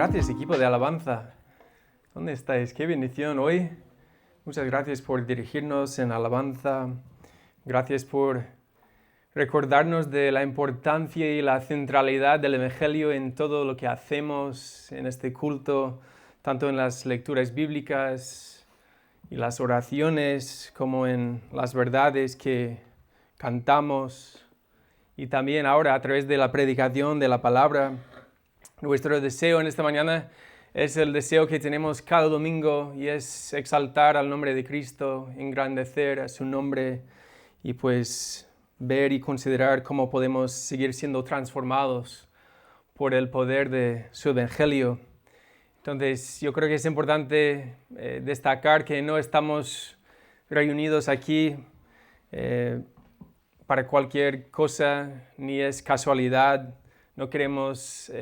Gracias, equipo de alabanza. ¿Dónde estáis? Qué bendición hoy. Muchas gracias por dirigirnos en alabanza. Gracias por recordarnos de la importancia y la centralidad del Evangelio en todo lo que hacemos en este culto, tanto en las lecturas bíblicas y las oraciones, como en las verdades que cantamos, y también ahora a través de la predicación de la palabra. Nuestro deseo en esta mañana es el deseo que tenemos cada domingo, y es exaltar al nombre de Cristo, engrandecer a su nombre y pues ver y considerar cómo podemos seguir siendo transformados por el poder de su Evangelio. Entonces yo creo que es importante destacar que no estamos reunidos aquí para cualquier cosa, ni es casualidad. No queremos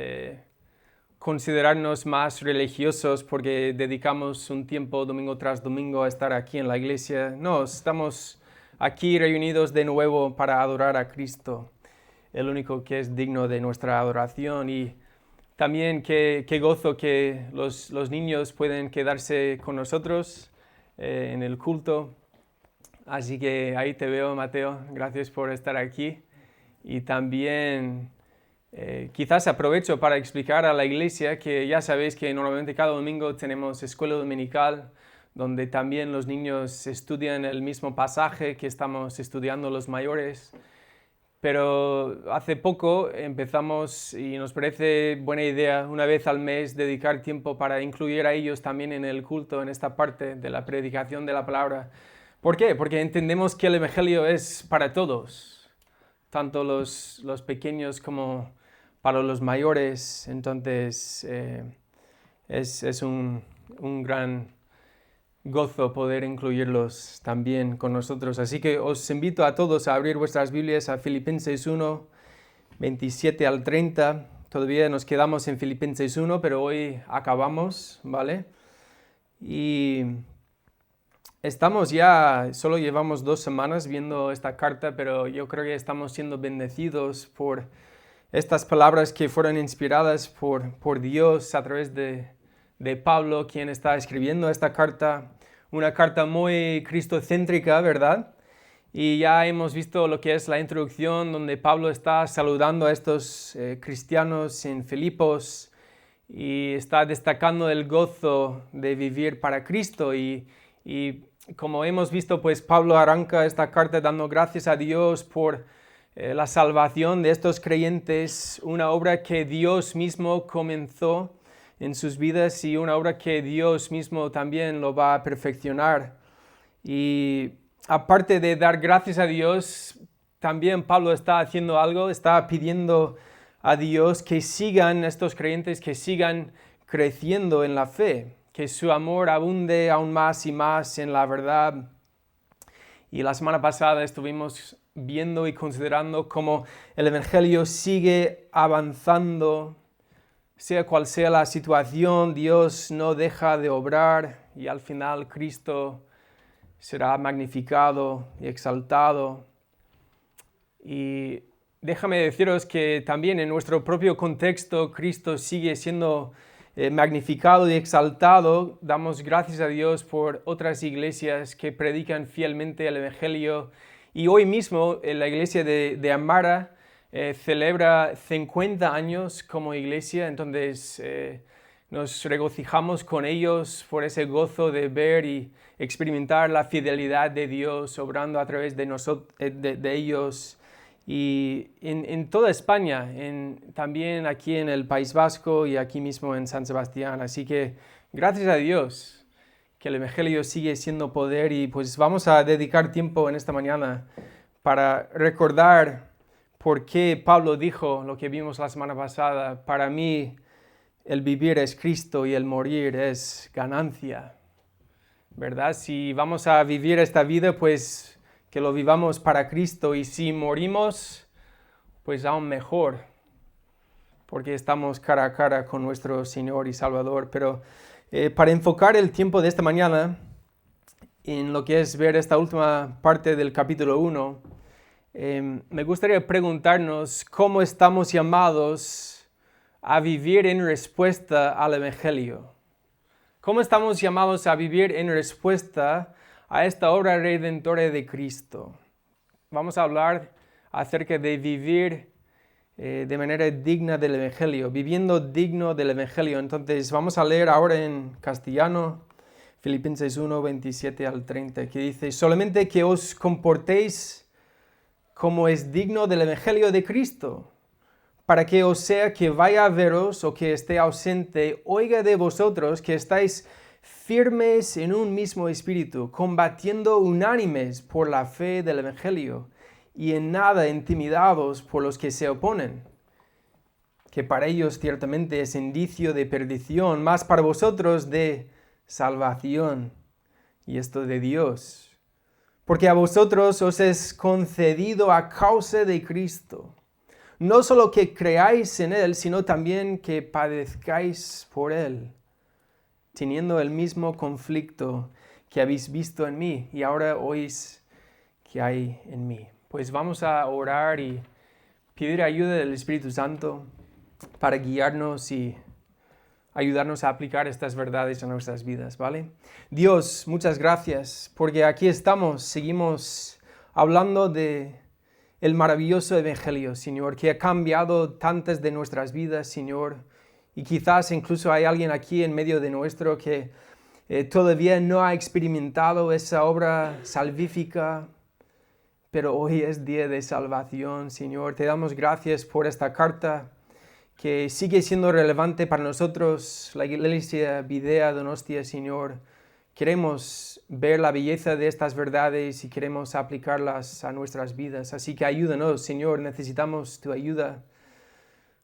considerarnos más religiosos porque dedicamos un tiempo domingo tras domingo a estar aquí en la iglesia. No, estamos aquí reunidos de nuevo para adorar a Cristo, el único que es digno de nuestra adoración. Y también qué gozo que los niños pueden quedarse con nosotros en el culto. Así que ahí te veo, Mateo. Gracias por estar aquí. Y también quizás aprovecho para explicar a la iglesia que ya sabéis que normalmente cada domingo tenemos escuela dominical, donde también los niños estudian el mismo pasaje que estamos estudiando los mayores. Pero hace poco empezamos, y nos parece buena idea, una vez al mes dedicar tiempo para incluir a ellos también en el culto, en esta parte de la predicación de la palabra. ¿Por qué? Porque entendemos que el Evangelio es para todos, tanto los pequeños como para los mayores. Entonces es un gran gozo poder incluirlos también con nosotros. Así que os invito a todos a abrir vuestras Biblias a Filipenses 1, 27 al 30. Todavía nos quedamos en Filipenses 1, pero hoy acabamos, ¿vale? Y solo llevamos 2 semanas viendo esta carta, pero yo creo que estamos siendo bendecidos por estas palabras que fueron inspiradas por Dios a través de Pablo, quien está escribiendo esta carta, una carta muy cristocéntrica, ¿verdad? Y ya hemos visto lo que es la introducción, donde Pablo está saludando a estos cristianos en Filipos y está destacando el gozo de vivir para Cristo. Y como hemos visto, pues Pablo arranca esta carta dando gracias a Dios por la salvación de estos creyentes, una obra que Dios mismo comenzó en sus vidas y una obra que Dios mismo también lo va a perfeccionar. Y aparte de dar gracias a Dios, también Pablo está haciendo algo, está pidiendo a Dios que sigan estos creyentes, que sigan creciendo en la fe, que su amor abunde aún más y más en la verdad. Y la semana pasada estuvimos viendo y considerando cómo el Evangelio sigue avanzando. Sea cual sea la situación, Dios no deja de obrar y al final Cristo será magnificado y exaltado. Y déjame deciros que también en nuestro propio contexto Cristo sigue siendo magnificado y exaltado. Damos gracias a Dios por otras iglesias que predican fielmente el Evangelio. Y hoy mismo la iglesia de Amara celebra 50 años como iglesia, entonces nos regocijamos con ellos por ese gozo de ver y experimentar la fidelidad de Dios obrando a través de ellos. Y en toda España, también aquí en el País Vasco y aquí mismo en San Sebastián. Así que gracias a Dios que el Evangelio sigue siendo poder, y pues vamos a dedicar tiempo en esta mañana para recordar por qué Pablo dijo lo que vimos la semana pasada: para mí el vivir es Cristo y el morir es ganancia, ¿verdad? Si vamos a vivir esta vida, pues que lo vivamos para Cristo, y si morimos, pues aún mejor, porque estamos cara a cara con nuestro Señor y Salvador. Pero para enfocar el tiempo de esta mañana en lo que es ver esta última parte del capítulo 1, me gustaría preguntarnos cómo estamos llamados a vivir en respuesta al Evangelio? ¿Cómo estamos llamados a vivir en respuesta a esta obra redentora de Cristo? Vamos a hablar acerca de vivir de manera digna del Evangelio, viviendo digno del Evangelio. Entonces vamos a leer ahora en castellano Filipenses 1, 27 al 30, que dice: solamente que os comportéis como es digno del Evangelio de Cristo, para que os sea que vaya a veros o que esté ausente, oiga de vosotros que estáis firmes en un mismo espíritu, combatiendo unánimes por la fe del Evangelio, y en nada intimidados por los que se oponen, que para ellos ciertamente es indicio de perdición, mas para vosotros de salvación, y esto de Dios. Porque a vosotros os es concedido a causa de Cristo, no solo que creáis en Él, sino también que padezcáis por Él, teniendo el mismo conflicto que habéis visto en mí y ahora oís que hay en mí. Pues vamos a orar y pedir ayuda del Espíritu Santo para guiarnos y ayudarnos a aplicar estas verdades a nuestras vidas, ¿vale? Dios, muchas gracias, porque aquí estamos, seguimos hablando de el maravilloso Evangelio, Señor, que ha cambiado tantas de nuestras vidas, Señor, y quizás incluso hay alguien aquí en medio de nuestro que todavía no ha experimentado esa obra salvífica, pero hoy es día de salvación, Señor. Te damos gracias por esta carta que sigue siendo relevante para nosotros, la Iglesia Videa Donostia, Señor. Queremos ver la belleza de estas verdades y queremos aplicarlas a nuestras vidas. Así que ayúdanos, Señor, necesitamos tu ayuda.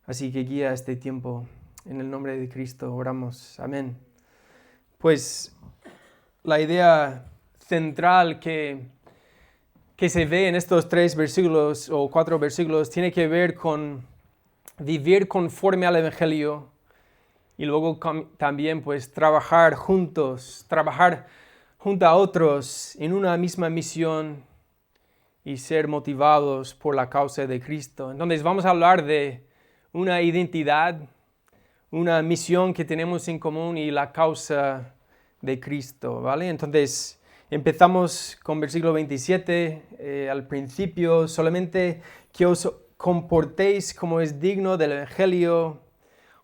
Así que guía este tiempo. En el nombre de Cristo oramos. Amén. Pues la idea central que se ve en estos 3 versículos o 4 versículos tiene que ver con vivir conforme al Evangelio y luego también pues trabajar junto a otros en una misma misión y ser motivados por la causa de Cristo. Entonces vamos a hablar de una identidad, una misión que tenemos en común y la causa de Cristo, ¿vale? Entonces empezamos con versículo 27, al principio, solamente que os comportéis como es digno del Evangelio,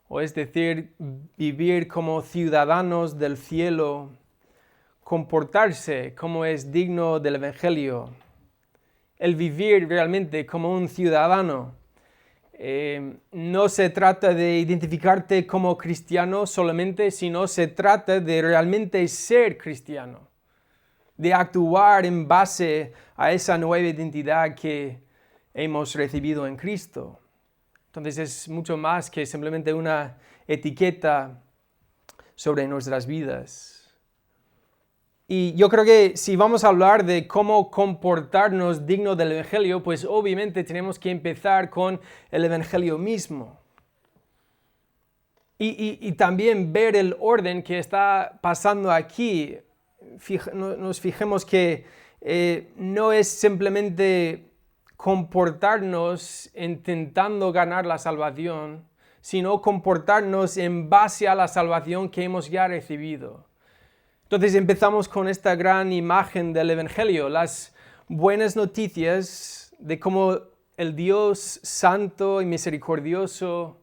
o es decir, vivir como ciudadanos del cielo, comportarse como es digno del Evangelio, el vivir realmente como un ciudadano. No se trata de identificarte como cristiano solamente, sino se trata de realmente ser cristiano, de actuar en base a esa nueva identidad que hemos recibido en Cristo. Entonces es mucho más que simplemente una etiqueta sobre nuestras vidas. Y yo creo que si vamos a hablar de cómo comportarnos digno del Evangelio, pues obviamente tenemos que empezar con el Evangelio mismo. Y también ver el orden que está pasando aquí. Nos fijemos que no es simplemente comportarnos intentando ganar la salvación, sino comportarnos en base a la salvación que hemos ya recibido. Entonces empezamos con esta gran imagen del Evangelio, las buenas noticias de cómo el Dios santo y misericordioso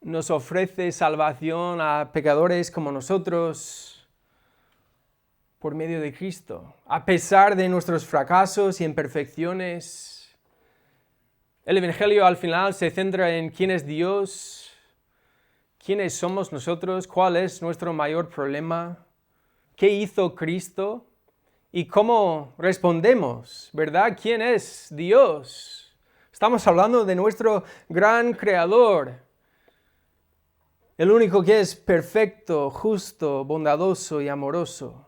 nos ofrece salvación a pecadores como nosotros por medio de Cristo. A pesar de nuestros fracasos y imperfecciones, el Evangelio al final se centra en quién es Dios, quiénes somos nosotros, cuál es nuestro mayor problema, qué hizo Cristo y cómo respondemos, ¿verdad? ¿Quién es Dios? Estamos hablando de nuestro gran Creador, el único que es perfecto, justo, bondadoso y amoroso.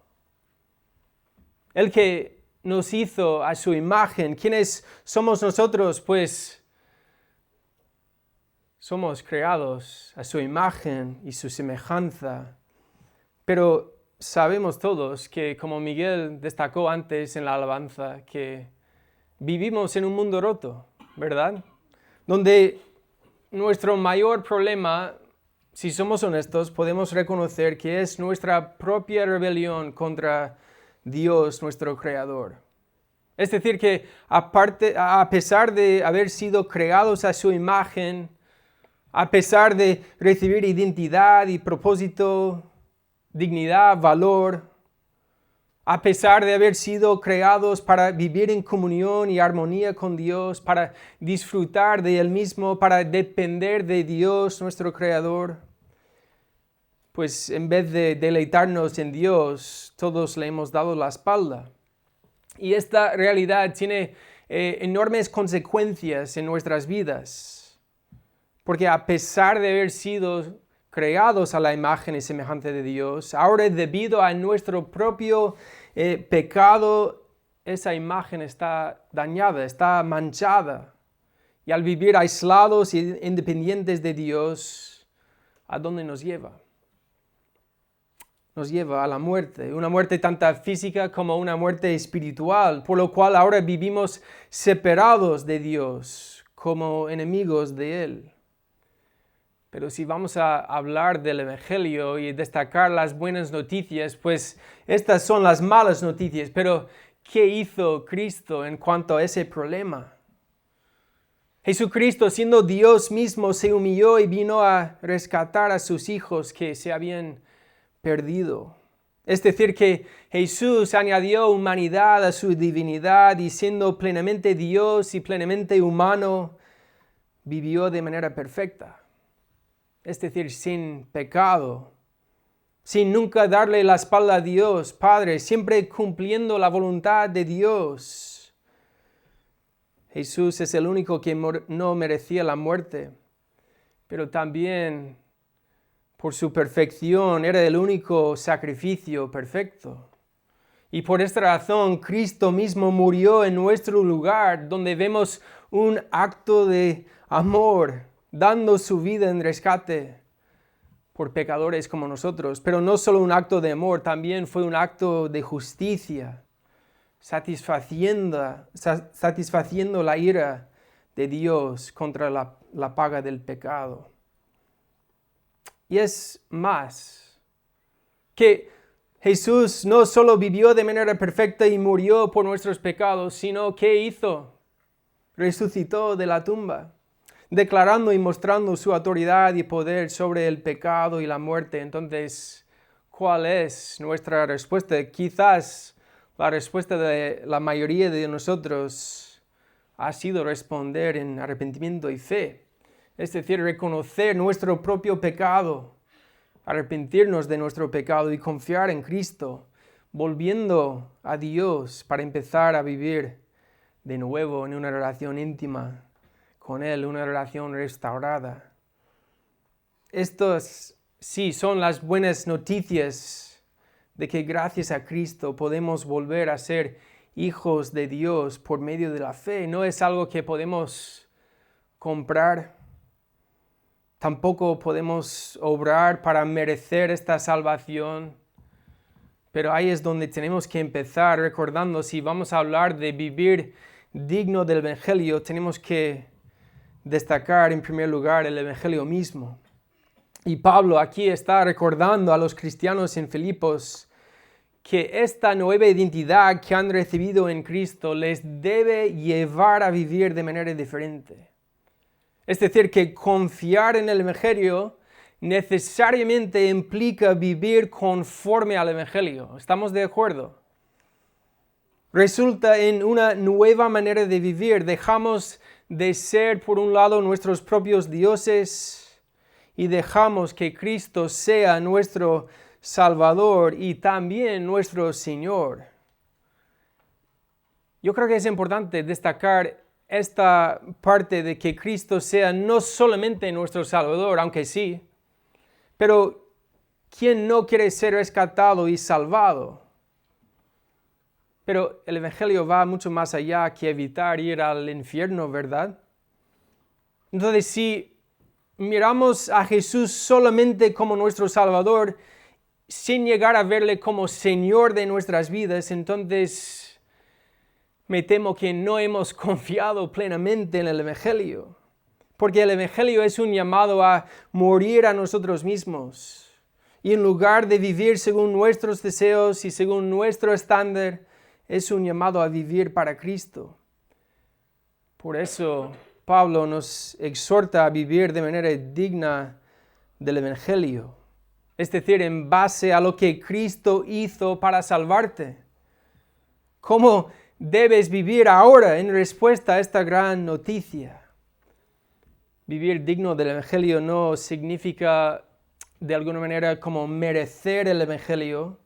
El que nos hizo a su imagen. ¿Quiénes somos nosotros? Pues somos creados a su imagen y su semejanza. Pero sabemos todos que, como Miguel destacó antes en la alabanza, que vivimos en un mundo roto, ¿verdad? Donde nuestro mayor problema, si somos honestos, podemos reconocer que es nuestra propia rebelión contra Dios, nuestro Creador. Es decir, que a pesar de haber sido creados a su imagen, a pesar de recibir identidad y propósito, dignidad, valor, a pesar de haber sido creados para vivir en comunión y armonía con Dios, para disfrutar de Él mismo, para depender de Dios, nuestro Creador, pues en vez de deleitarnos en Dios, todos le hemos dado la espalda. Y esta realidad tiene enormes consecuencias en nuestras vidas, porque a pesar de haber sido creados a la imagen y semejanza de Dios, ahora debido a nuestro propio pecado, esa imagen está dañada, está manchada. Y al vivir aislados e independientes de Dios, ¿a dónde nos lleva? Nos lleva a la muerte, una muerte tanto física como una muerte espiritual, por lo cual ahora vivimos separados de Dios, como enemigos de Él. Pero si vamos a hablar del Evangelio y destacar las buenas noticias, pues estas son las malas noticias. Pero, ¿qué hizo Cristo en cuanto a ese problema? Jesucristo, siendo Dios mismo, se humilló y vino a rescatar a sus hijos que se habían perdido. Es decir, que Jesús añadió humanidad a su divinidad y siendo plenamente Dios y plenamente humano, vivió de manera perfecta. Es decir, sin pecado, sin nunca darle la espalda a Dios, Padre, siempre cumpliendo la voluntad de Dios. Jesús es el único que no merecía la muerte, pero también por su perfección era el único sacrificio perfecto. Y por esta razón, Cristo mismo murió en nuestro lugar, donde vemos un acto de amor, dando su vida en rescate por pecadores como nosotros. Pero no solo un acto de amor, también fue un acto de justicia, satisfaciendo la ira de Dios contra la paga del pecado. Y es más, que Jesús no solo vivió de manera perfecta y murió por nuestros pecados, sino ¿qué hizo? Resucitó de la tumba, declarando y mostrando su autoridad y poder sobre el pecado y la muerte. Entonces, ¿cuál es nuestra respuesta? Quizás la respuesta de la mayoría de nosotros ha sido responder en arrepentimiento y fe. Es decir, reconocer nuestro propio pecado, arrepentirnos de nuestro pecado y confiar en Cristo, volviendo a Dios para empezar a vivir de nuevo en una relación íntima con Él, una relación restaurada. Estas sí son las buenas noticias de que gracias a Cristo podemos volver a ser hijos de Dios por medio de la fe. No es algo que podemos comprar. Tampoco podemos obrar para merecer esta salvación. Pero ahí es donde tenemos que empezar recordando, si vamos a hablar de vivir digno del Evangelio, tenemos que destacar en primer lugar el Evangelio mismo. Y Pablo aquí está recordando a los cristianos en Filipos que esta nueva identidad que han recibido en Cristo les debe llevar a vivir de manera diferente. Es decir, que confiar en el Evangelio necesariamente implica vivir conforme al Evangelio. ¿Estamos de acuerdo? Resulta en una nueva manera de vivir. Dejamos de ser, por un lado, nuestros propios dioses y dejamos que Cristo sea nuestro Salvador y también nuestro Señor. Yo creo que es importante destacar esta parte de que Cristo sea no solamente nuestro Salvador, aunque sí, pero ¿quién no quiere ser rescatado y salvado? Pero el Evangelio va mucho más allá que evitar ir al infierno, ¿verdad? Entonces, si miramos a Jesús solamente como nuestro Salvador, sin llegar a verle como Señor de nuestras vidas, entonces me temo que no hemos confiado plenamente en el Evangelio. porque el Evangelio es un llamado a morir a nosotros mismos. Y en lugar de vivir según nuestros deseos y según nuestro estándar, es un llamado a vivir para Cristo. Por eso Pablo nos exhorta a vivir de manera digna del Evangelio, es decir, en base a lo que Cristo hizo para salvarte. ¿Cómo debes vivir ahora en respuesta a esta gran noticia? Vivir digno del Evangelio no significa de alguna manera como merecer el Evangelio,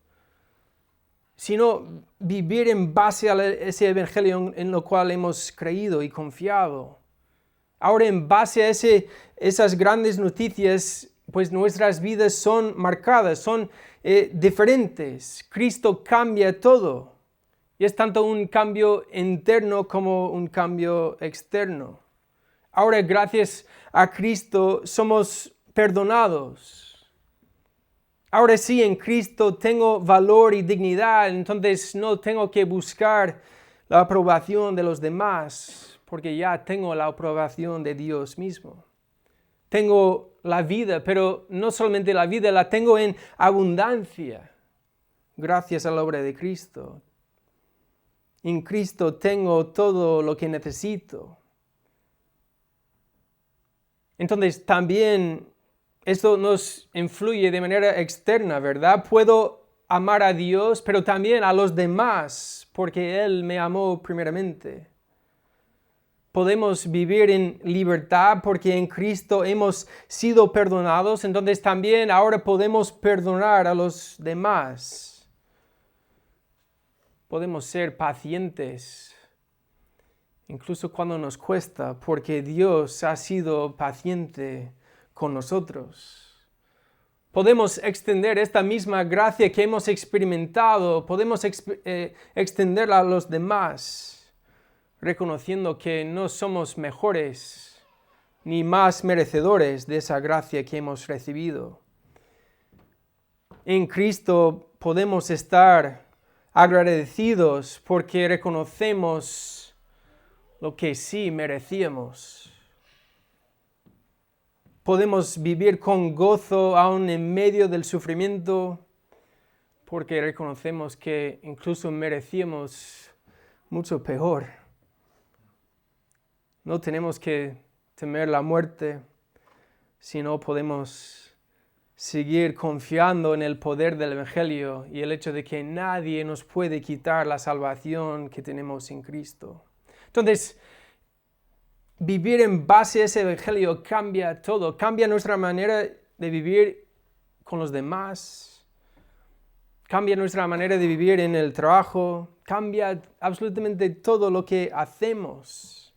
sino vivir en base a ese Evangelio en lo cual hemos creído y confiado. Ahora, en base a esas grandes noticias, pues nuestras vidas son marcadas, son diferentes. Cristo cambia todo. Y es tanto un cambio interno como un cambio externo. Ahora, gracias a Cristo, somos perdonados. Ahora sí, en Cristo tengo valor y dignidad, entonces no tengo que buscar la aprobación de los demás, porque ya tengo la aprobación de Dios mismo. Tengo la vida, pero no solamente la vida, la tengo en abundancia, gracias a la obra de Cristo. En Cristo tengo todo lo que necesito. Entonces también esto nos influye de manera externa, ¿verdad? Puedo amar a Dios, pero también a los demás, porque Él me amó primeramente. Podemos vivir en libertad porque en Cristo hemos sido perdonados, entonces también ahora podemos perdonar a los demás. Podemos ser pacientes, incluso cuando nos cuesta, porque Dios ha sido paciente con nosotros. Podemos extender esta misma gracia que hemos experimentado, podemos extenderla a los demás, reconociendo que no somos mejores ni más merecedores de esa gracia que hemos recibido. En Cristo podemos estar agradecidos porque reconocemos lo que sí merecíamos. Podemos vivir con gozo aún en medio del sufrimiento porque reconocemos que incluso merecíamos mucho peor. No tenemos que temer la muerte, sino podemos seguir confiando en el poder del Evangelio y el hecho de que nadie nos puede quitar la salvación que tenemos en Cristo. Entonces, vivir en base a ese Evangelio cambia todo, cambia nuestra manera de vivir con los demás, cambia nuestra manera de vivir en el trabajo, cambia absolutamente todo lo que hacemos.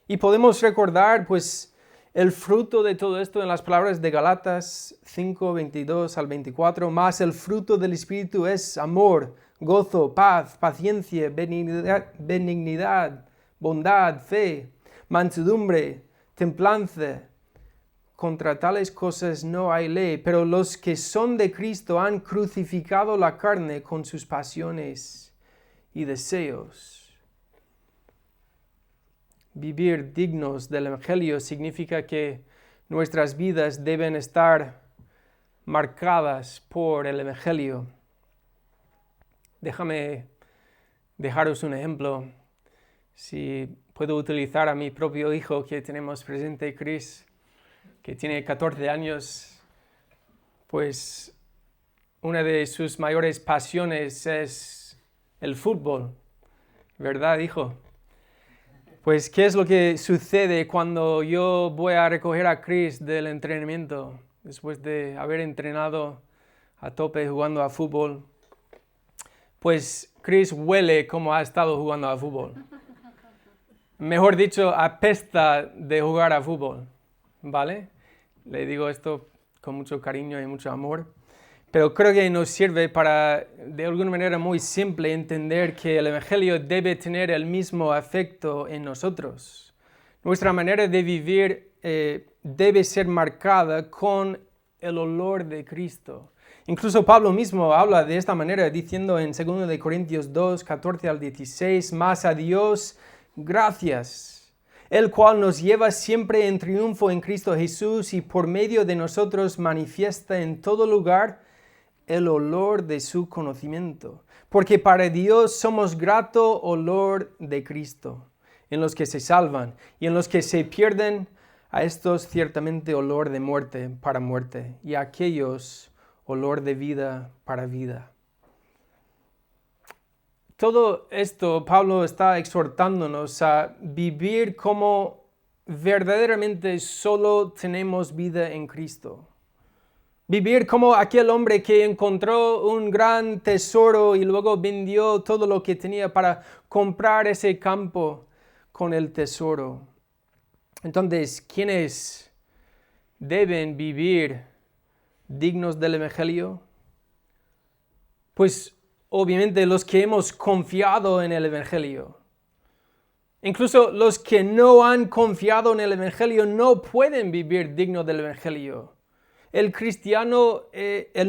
Y podemos recordar, pues, el fruto de todo esto en las palabras de Galatas 5, 22 al 24, más el fruto del Espíritu es amor, gozo, paz, paciencia, benignidad, bondad, fe, mansedumbre, templanza. Contra tales cosas no hay ley, pero los que son de Cristo han crucificado la carne con sus pasiones y deseos. Vivir dignos del Evangelio significa que nuestras vidas deben estar marcadas por el Evangelio. Déjame dejaros un ejemplo. Si puedo utilizar a mi propio hijo que tenemos presente, Chris, que tiene 14 años, pues una de sus mayores pasiones es el fútbol, ¿verdad, hijo? Pues, ¿qué es lo que sucede cuando yo voy a recoger a Chris del entrenamiento después de haber entrenado a tope jugando a fútbol? Pues Chris huele como ha estado jugando a fútbol. Mejor dicho, apesta de jugar a fútbol, ¿vale? Le digo esto con mucho cariño y mucho amor. Pero creo que nos sirve para, de alguna manera muy simple, entender que el Evangelio debe tener el mismo efecto en nosotros. Nuestra manera de vivir debe ser marcada con el olor de Cristo. Incluso Pablo mismo habla de esta manera, diciendo en 2 Corintios 2, 14 al 16, más a Dios, gracias. el cual nos lleva siempre en triunfo en Cristo Jesús y por medio de nosotros manifiesta en todo lugar el olor de su conocimiento. Porque para Dios somos grato olor de Cristo, en los que se salvan y en los que se pierden, a estos ciertamente olor de muerte para muerte, y a aquellos olor de vida para vida. Todo esto, Pablo está exhortándonos a vivir como verdaderamente solo tenemos vida en Cristo. Vivir como aquel hombre que encontró un gran tesoro y luego vendió todo lo que tenía para comprar ese campo con el tesoro. Entonces, ¿quiénes deben vivir dignos del Evangelio? Pues obviamente los que hemos confiado en el Evangelio. Incluso los que no han confiado en el Evangelio no pueden vivir digno del Evangelio. El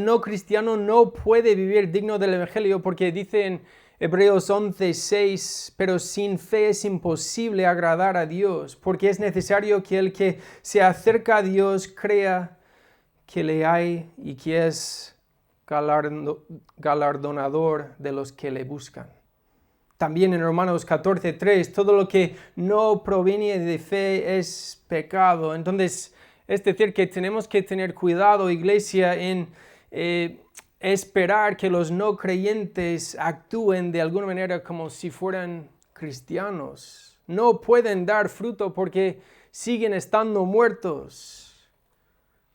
no cristiano no puede vivir digno del Evangelio porque dice en Hebreos 11:6, pero sin fe es imposible agradar a Dios, porque es necesario que el que se acerca a Dios crea que le hay y que es galardonador de los que le buscan. También en Romanos 14:3, todo lo que no proviene de fe es pecado. Entonces, es decir, que tenemos que tener cuidado, iglesia, en esperar que los no creyentes actúen de alguna manera como si fueran cristianos. No pueden dar fruto porque siguen estando muertos.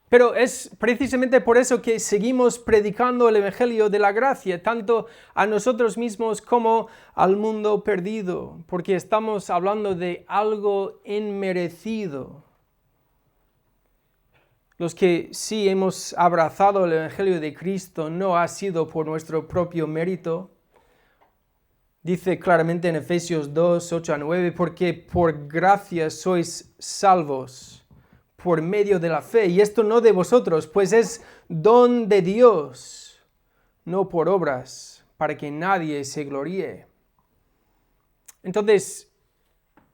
Pero es precisamente por eso que seguimos predicando el Evangelio de la gracia, tanto a nosotros mismos como al mundo perdido, porque estamos hablando de algo inmerecido. Los que sí hemos abrazado el Evangelio de Cristo no ha sido por nuestro propio mérito. Dice claramente en Efesios 2, 8-9, porque por gracia sois salvos por medio de la fe, y esto no de vosotros, pues es don de Dios, no por obras, para que nadie se gloríe. Entonces,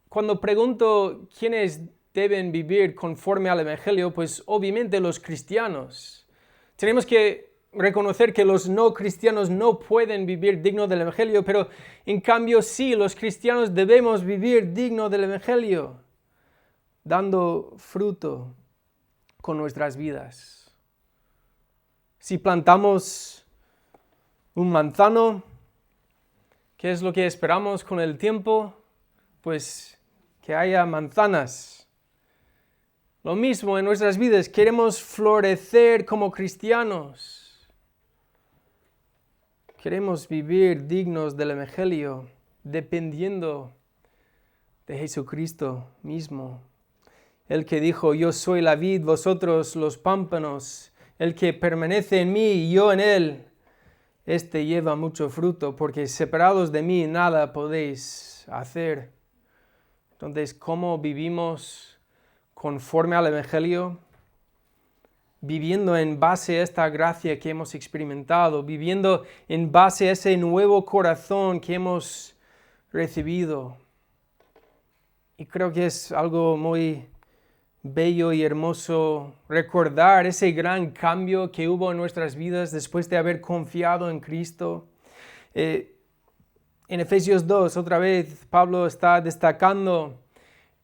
cuando pregunto quiénes deben vivir conforme al Evangelio, pues obviamente los cristianos. Tenemos que reconocer que los no cristianos no pueden vivir digno del Evangelio, pero en cambio sí, los cristianos debemos vivir digno del Evangelio, dando fruto con nuestras vidas. Si plantamos un manzano, ¿qué es lo que esperamos con el tiempo? Pues que haya manzanas. Lo mismo en nuestras vidas, queremos florecer como cristianos. Queremos vivir dignos del Evangelio, dependiendo de Jesucristo mismo. El que dijo, yo soy la vid, vosotros los pámpanos, el que permanece en mí y yo en él, este lleva mucho fruto, porque separados de mí nada podéis hacer. Entonces, ¿cómo vivimos conforme al Evangelio? Viviendo en base a esta gracia que hemos experimentado, viviendo en base a ese nuevo corazón que hemos recibido. Y creo que es algo muy bello y hermoso recordar ese gran cambio que hubo en nuestras vidas después de haber confiado en Cristo. En Efesios 2, otra vez, Pablo está destacando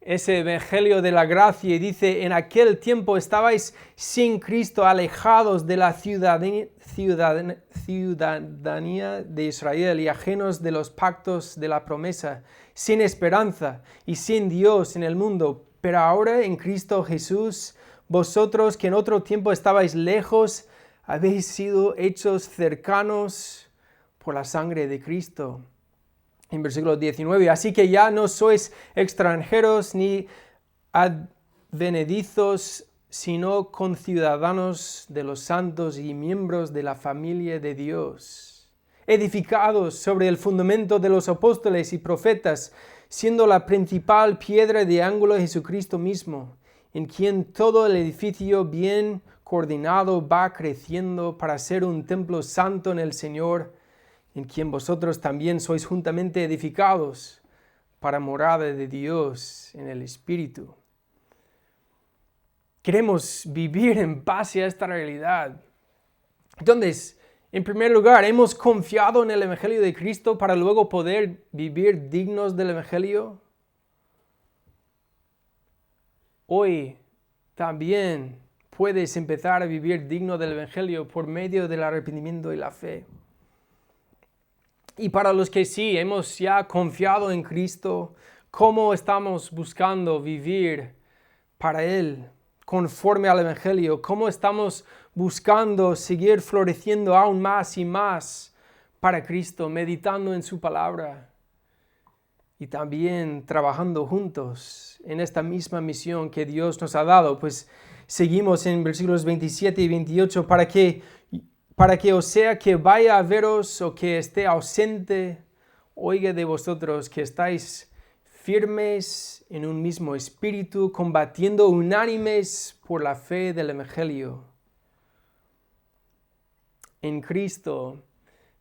ese evangelio de la gracia y dice, en aquel tiempo estabais sin Cristo, alejados de la ciudadanía de Israel y ajenos de los pactos de la promesa, sin esperanza y sin Dios en el mundo. Pero ahora en Cristo Jesús, vosotros que en otro tiempo estabais lejos, habéis sido hechos cercanos por la sangre de Cristo. En versículo 19, así que ya no sois extranjeros ni advenedizos, sino conciudadanos de los santos y miembros de la familia de Dios, edificados sobre el fundamento de los apóstoles y profetas, siendo la principal piedra de ángulo Jesucristo mismo, en quien todo el edificio bien coordinado va creciendo para ser un templo santo en el Señor, en quien vosotros también sois juntamente edificados para morada de Dios en el Espíritu. Queremos vivir en base a esta realidad. Entonces, en primer lugar, hemos confiado en el Evangelio de Cristo para luego poder vivir dignos del Evangelio. Hoy también puedes empezar a vivir digno del Evangelio por medio del arrepentimiento y la fe. Y para los que sí hemos ya confiado en Cristo, ¿cómo estamos buscando vivir para Él conforme al Evangelio? ¿Cómo estamos buscando seguir floreciendo aún más y más para Cristo, meditando en su palabra y también trabajando juntos en esta misma misión que Dios nos ha dado? Pues seguimos en versículos 27 y 28, para que o sea que vaya a veros o que esté ausente, oiga de vosotros que estáis firmes en un mismo espíritu, combatiendo unánimes por la fe del Evangelio. En Cristo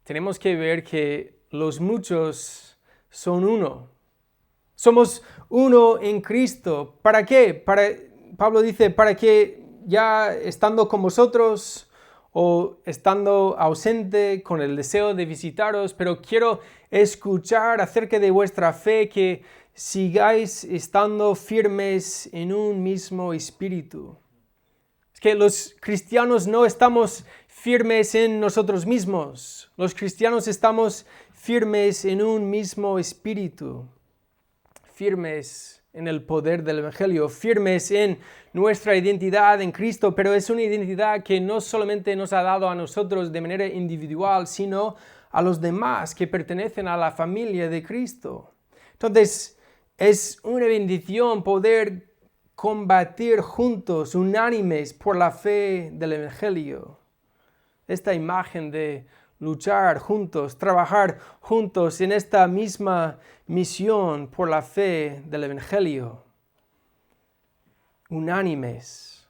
tenemos que ver que los muchos son uno. Somos uno en Cristo. ¿Para qué? Pablo dice, para que ya estando con vosotros o estando ausente con el deseo de visitaros, pero quiero escuchar acerca de vuestra fe, que sigáis estando firmes en un mismo espíritu. Es que los cristianos no estamos firmes en nosotros mismos. Los cristianos estamos firmes en un mismo espíritu. Firmes en el poder del Evangelio, firmes en nuestra identidad en Cristo, pero es una identidad que no solamente nos ha dado a nosotros de manera individual, sino a los demás que pertenecen a la familia de Cristo. Entonces, es una bendición poder combatir juntos, unánimes, por la fe del Evangelio. Esta imagen de luchar juntos, trabajar juntos en esta misma misión por la fe del Evangelio. Unánimes,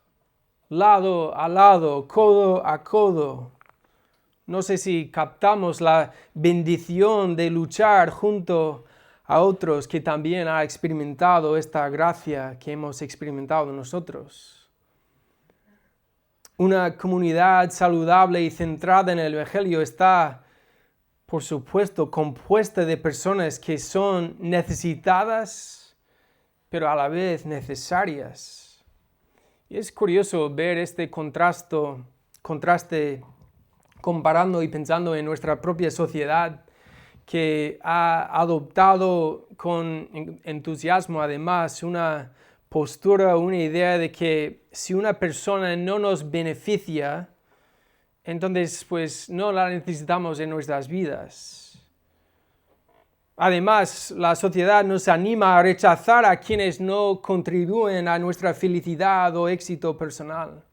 lado a lado, codo a codo. No sé si captamos la bendición de luchar junto a otros que también han experimentado esta gracia que hemos experimentado nosotros. Una comunidad saludable y centrada en el Evangelio está, por supuesto, compuesta de personas que son necesitadas, pero a la vez necesarias. Y es curioso ver este contraste comparando y pensando en nuestra propia sociedad, que ha adoptado con entusiasmo además una postura, una idea de que si una persona no nos beneficia, entonces pues no la necesitamos en nuestras vidas. Además, la sociedad nos anima a rechazar a quienes no contribuyen a nuestra felicidad o éxito personal.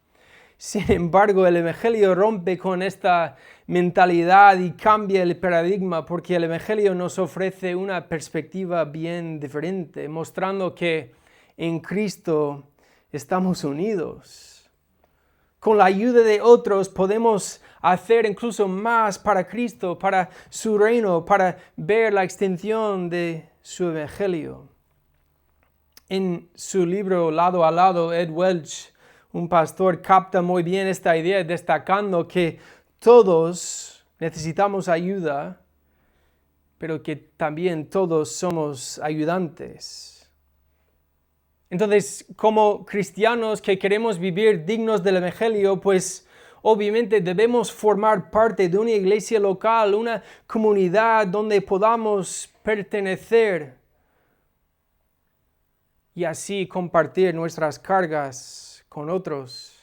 Sin embargo, el Evangelio rompe con esta mentalidad y cambia el paradigma, porque el Evangelio nos ofrece una perspectiva bien diferente, mostrando que en Cristo estamos unidos. Con la ayuda de otros podemos hacer incluso más para Cristo, para su reino, para ver la extensión de su Evangelio. En su libro Lado a Lado, Ed Welch, un pastor, capta muy bien esta idea, destacando que todos necesitamos ayuda, pero que también todos somos ayudantes. Entonces, como cristianos que queremos vivir dignos del Evangelio, pues obviamente debemos formar parte de una iglesia local, una comunidad donde podamos pertenecer y así compartir nuestras cargas con otros.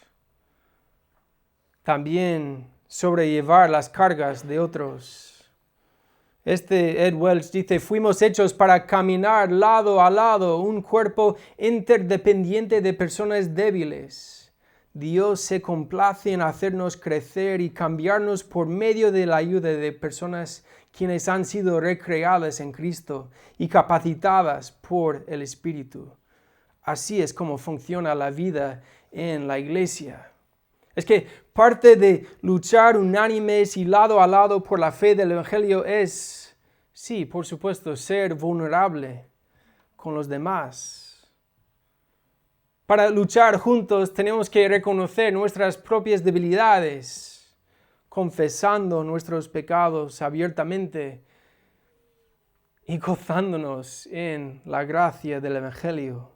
También sobrellevar las cargas de otros. Ed Welch dice, fuimos hechos para caminar lado a lado, un cuerpo interdependiente de personas débiles. Dios se complace en hacernos crecer y cambiarnos por medio de la ayuda de personas quienes han sido recreadas en Cristo y capacitadas por el Espíritu. Así es como funciona la vida en la iglesia. Es que parte de luchar unánimes y lado a lado por la fe del Evangelio es, sí, por supuesto, ser vulnerable, con los demás. Para luchar juntos tenemos que reconocer nuestras propias debilidades, confesando nuestros pecados abiertamente y gozándonos en la gracia del Evangelio.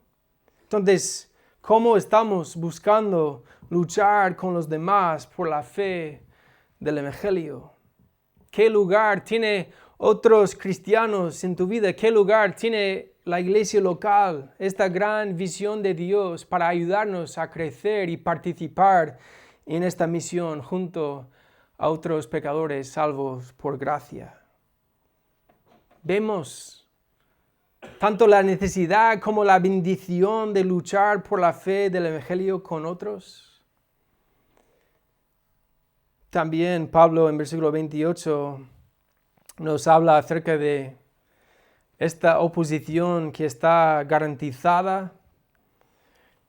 Entonces, ¿cómo estamos buscando luchar con los demás por la fe del Evangelio? ¿Qué lugar tiene otros cristianos en tu vida? ¿Qué lugar tiene la iglesia local? Esta gran visión de Dios para ayudarnos a crecer y participar en esta misión junto a otros pecadores salvos por gracia. Vemos tanto la necesidad como la bendición de luchar por la fe del Evangelio con otros. También Pablo en versículo 28 nos habla acerca de esta oposición que está garantizada.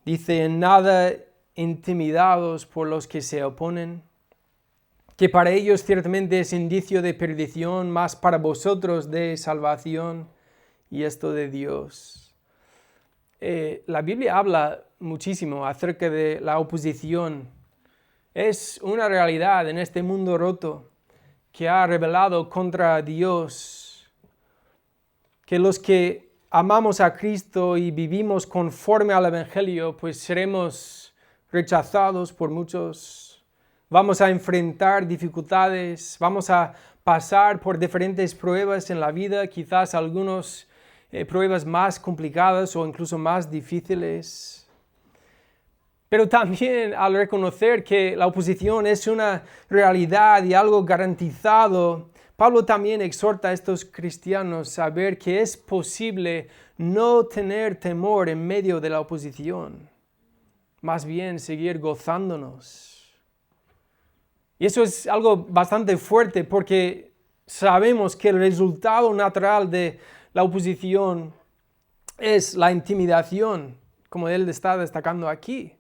Dice, en nada intimidados por los que se oponen, que para ellos ciertamente es indicio de perdición, mas para vosotros de salvación, y esto de Dios. La Biblia habla muchísimo acerca de la oposición. Es una realidad en este mundo roto que ha rebelado contra Dios, que los que amamos a Cristo y vivimos conforme al Evangelio, pues seremos rechazados por muchos. Vamos a enfrentar dificultades, vamos a pasar por diferentes pruebas en la vida, quizás algunas pruebas más complicadas o incluso más difíciles. Pero también al reconocer que la oposición es una realidad y algo garantizado, Pablo también exhorta a estos cristianos a ver que es posible no tener temor en medio de la oposición, más bien seguir gozándonos. Y eso es algo bastante fuerte porque sabemos que el resultado natural de la oposición es la intimidación, como él está destacando aquí.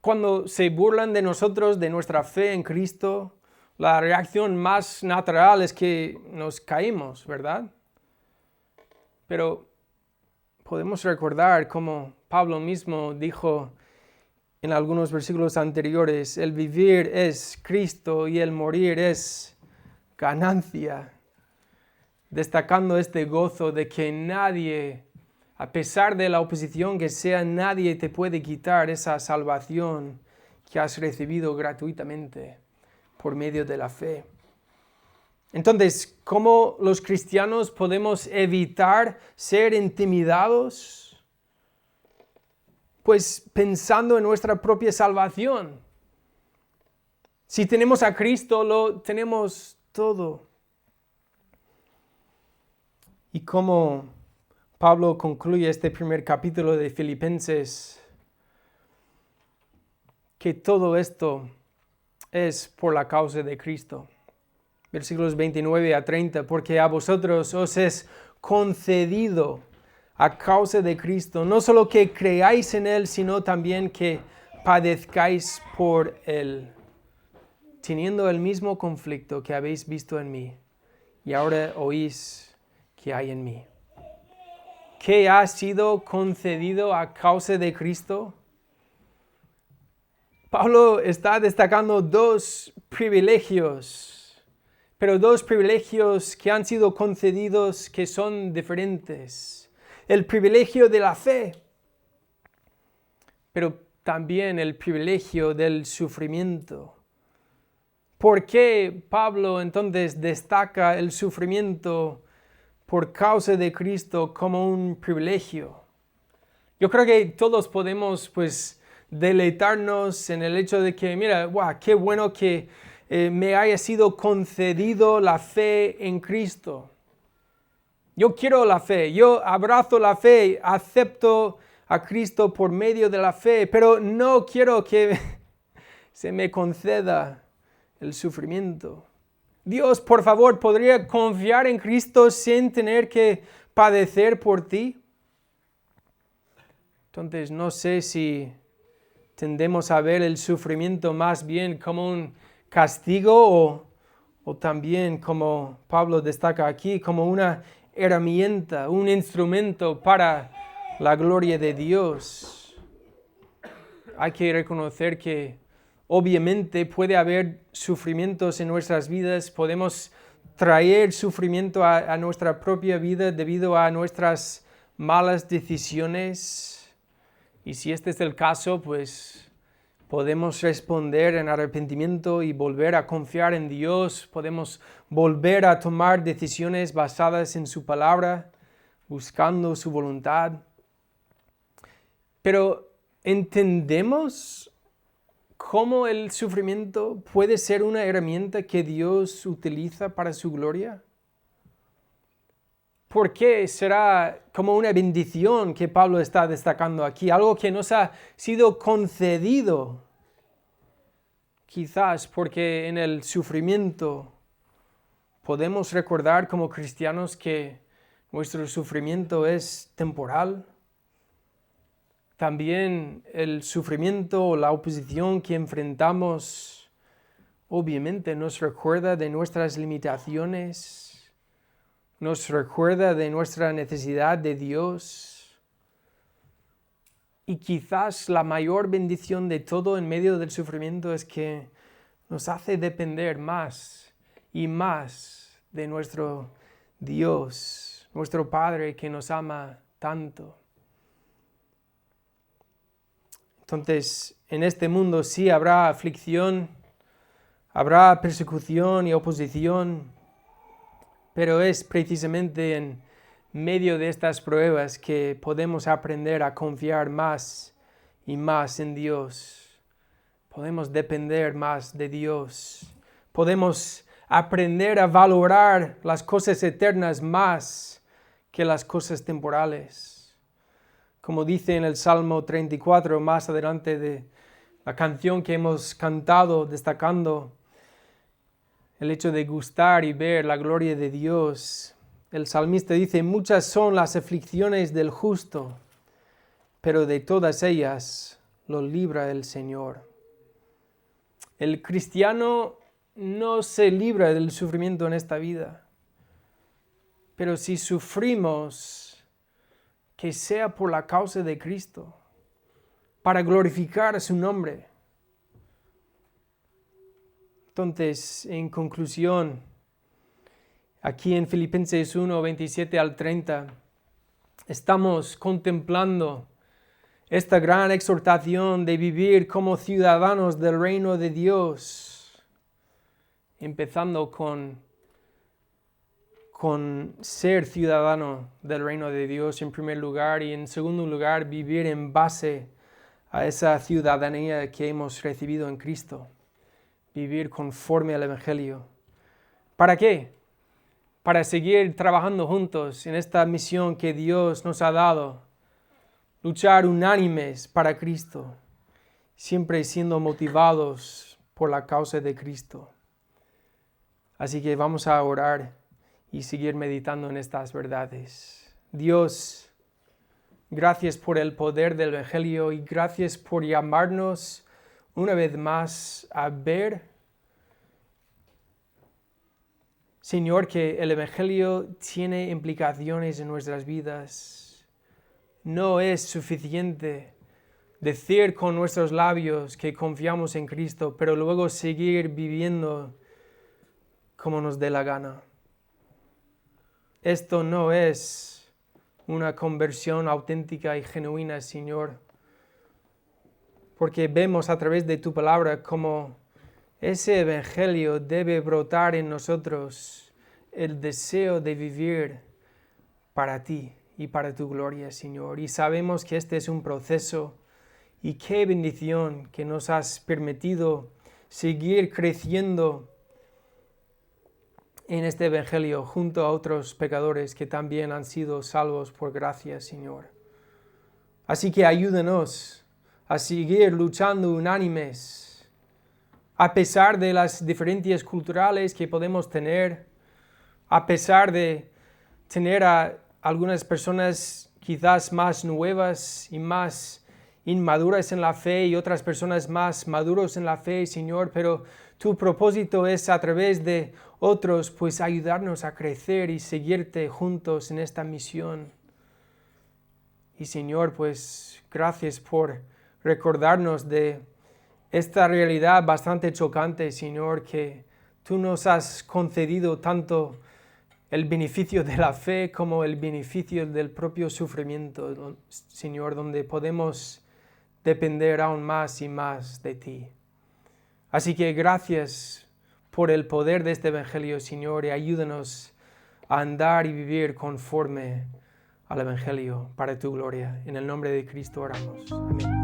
Cuando se burlan de nosotros, de nuestra fe en Cristo, la reacción más natural es que nos caímos, ¿verdad? Pero podemos recordar como Pablo mismo dijo en algunos versículos anteriores, el vivir es Cristo y el morir es ganancia, destacando este gozo de que nadie, a pesar de la oposición que sea, nadie te puede quitar esa salvación que has recibido gratuitamente por medio de la fe. Entonces, ¿cómo los cristianos podemos evitar ser intimidados? Pues pensando en nuestra propia salvación. Si tenemos a Cristo, lo tenemos todo. Y como Pablo concluye este primer capítulo de Filipenses, que todo esto es por la causa de Cristo. Versículos 29 a 30, porque a vosotros os es concedido a causa de Cristo, no solo que creáis en Él, sino también que padezcáis por Él, teniendo el mismo conflicto que habéis visto en mí, y ahora oís que hay en mí. ¿Qué ha sido concedido a causa de Cristo? Pablo está destacando dos privilegios, pero dos privilegios que han sido concedidos que son diferentes. El privilegio de la fe, pero también el privilegio del sufrimiento. ¿Por qué Pablo entonces destaca el sufrimiento por causa de Cristo como un privilegio? Yo creo que todos podemos deleitarnos en el hecho de que, mira, qué bueno que me haya sido concedido la fe en Cristo. Yo quiero la fe, yo abrazo la fe, acepto a Cristo por medio de la fe, pero no quiero que se me conceda el sufrimiento. Dios, por favor, ¿podría confiar en Cristo sin tener que padecer por ti? Entonces, no sé si tendemos a ver el sufrimiento más bien como un castigo o también, como Pablo destaca aquí, como una herramienta, un instrumento para la gloria de Dios. Hay que reconocer que obviamente puede haber sufrimientos en nuestras vidas, podemos traer sufrimiento a nuestra propia vida debido a nuestras malas decisiones. Y si este es el caso, pues podemos responder en arrepentimiento y volver a confiar en Dios. Podemos volver a tomar decisiones basadas en su palabra, buscando su voluntad. Pero ¿entendemos cómo el sufrimiento puede ser una herramienta que Dios utiliza para su gloria? ¿Por qué será como una bendición que Pablo está destacando aquí? Algo que nos ha sido concedido. Quizás porque en el sufrimiento podemos recordar como cristianos que nuestro sufrimiento es temporal. También el sufrimiento o la oposición que enfrentamos obviamente nos recuerda de nuestras limitaciones. Nos recuerda de nuestra necesidad de Dios. Y quizás la mayor bendición de todo en medio del sufrimiento es que nos hace depender más y más de nuestro Dios, nuestro Padre que nos ama tanto. Entonces, en este mundo sí habrá aflicción, habrá persecución y oposición, pero es precisamente en medio de estas pruebas que podemos aprender a confiar más y más en Dios. Podemos depender más de Dios. Podemos aprender a valorar las cosas eternas más que las cosas temporales. Como dice en el Salmo 34, más adelante de la canción que hemos cantado, destacando el hecho de gustar y ver la gloria de Dios. El salmista dice, muchas son las aflicciones del justo, pero de todas ellas lo libra el Señor. El cristiano no se libra del sufrimiento en esta vida, pero si sufrimos, que sea por la causa de Cristo, para glorificar su nombre. Entonces, en conclusión, aquí en Filipenses 1, 27 al 30, estamos contemplando esta gran exhortación de vivir como ciudadanos del reino de Dios, empezando con ser ciudadano del reino de Dios en primer lugar y en segundo lugar vivir en base a esa ciudadanía que hemos recibido en Cristo. Vivir conforme al Evangelio. ¿Para qué? Para seguir trabajando juntos en esta misión que Dios nos ha dado. Luchar unánimes para Cristo, siempre siendo motivados por la causa de Cristo. Así que vamos a orar y seguir meditando en estas verdades. Dios, gracias por el poder del Evangelio y gracias por llamarnos una vez más a ver, Señor, que el Evangelio tiene implicaciones en nuestras vidas. No es suficiente decir con nuestros labios que confiamos en Cristo, pero luego seguir viviendo como nos dé la gana. Esto no es una conversión auténtica y genuina, Señor, porque vemos a través de tu palabra cómo ese evangelio debe brotar en nosotros el deseo de vivir para ti y para tu gloria, Señor. Y sabemos que este es un proceso y qué bendición que nos has permitido seguir creciendo en este evangelio junto a otros pecadores que también han sido salvos por gracia, Señor. Así que ayúdanos a seguir luchando unánimes, a pesar de las diferencias culturales que podemos tener, a pesar de tener a algunas personas quizás más nuevas y más inmaduras en la fe y otras personas más maduros en la fe, Señor, pero tu propósito es a través de otros, pues ayudarnos a crecer y seguirte juntos en esta misión. Y Señor, pues gracias por recordarnos de esta realidad bastante chocante, Señor, que tú nos has concedido tanto el beneficio de la fe como el beneficio del propio sufrimiento, Señor, donde podemos depender aún más y más de ti. Así que gracias por el poder de este Evangelio, Señor, y ayúdanos a andar y vivir conforme al Evangelio para tu gloria. En el nombre de Cristo oramos. Amén.